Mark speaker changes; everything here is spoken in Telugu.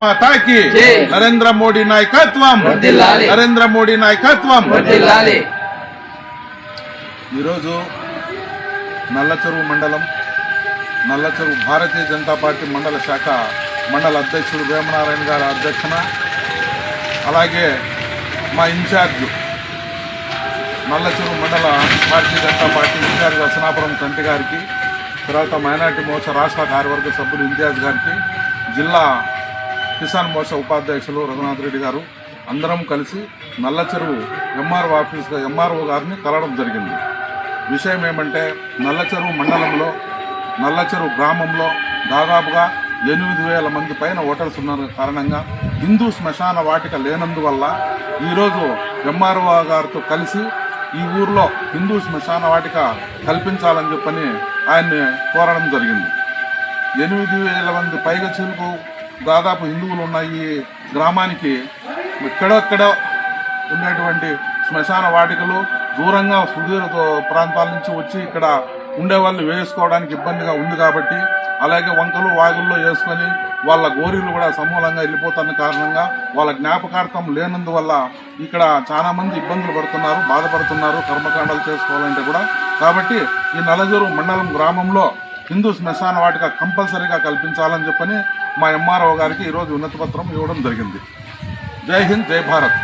Speaker 1: మాతాకి నరేంద్ర మోడీ నాయకత్వం, నరేంద్ర మోడీ నాయకత్వం. ఈరోజు నల్లచెరువు మండలం, నల్లచెరువు భారతీయ జనతా పార్టీ మండల శాఖ మండల అధ్యక్షుడు వేమనారాయణ గారి అధ్యక్షన, అలాగే మా ఇన్ఛార్జ్ నల్లచెరువు మండల భారతీయ జనతా పార్టీ ఇన్ఛార్జ్ అసనాపురం చంటి గారికి, తర్వాత మైనార్టీ మోర్చా రాష్ట్ర కార్యవర్గ సభ్యులు ఇంతియాజ్ గారికి, జిల్లా కిసాన్ మోర్చా ఉపాధ్యక్షులు రఘునాథ్ రెడ్డి గారు అందరం కలిసి నల్లచెరువు ఎంఆర్ఓ గారిని కలవడం జరిగింది. విషయం ఏమంటే, నల్లచెరువు మండలంలో నల్లచెరువు గ్రామంలో దాదాపుగా 8,000 మంది పైన ఓటర్స్ ఉన్న కారణంగా హిందూ శ్మశాన వాటిక లేనందువల్ల ఈరోజు ఎంఆర్ఓ గారితో కలిసి ఈ ఊర్లో హిందూ శ్మశాన వాటిక కల్పించాలని చెప్పని ఆయన్ని కోరడం జరిగింది. 8,000 మంది పైగా చిలుకు దాదాపు హిందువులు ఉన్న ఈ గ్రామానికి ఎక్కడెక్కడ ఉండేటువంటి శ్మశాన వాటికలు దూరంగా సుదూర ప్రాంతాల నుంచి వచ్చి ఇక్కడ ఉండేవాళ్ళు వేసుకోవడానికి ఇబ్బందిగా ఉంది కాబట్టి, అలాగే వంకలు వాగుల్లో వేసుకొని వాళ్ళ గోరీలు కూడా సమూలంగా వెళ్ళిపోతున్న కారణంగా వాళ్ళ జ్ఞాపకార్థం లేనందువల్ల ఇక్కడ చాలా మంది ఇబ్బందులు పడుతున్నారు, బాధపడుతున్నారు కర్మకాండాలు చేసుకోవాలంటే కూడా. కాబట్టి ఈ నల్లచెరువు మండలం గ్రామంలో హిందూ శ్మశాన వాటిక కంపల్సరీగా కల్పించాలని చెప్పని మా ఎంఆర్ఓ గారికి ఈరోజు వినతి పత్రం ఇవ్వడం జరిగింది. జై హింద్, జై భారత్.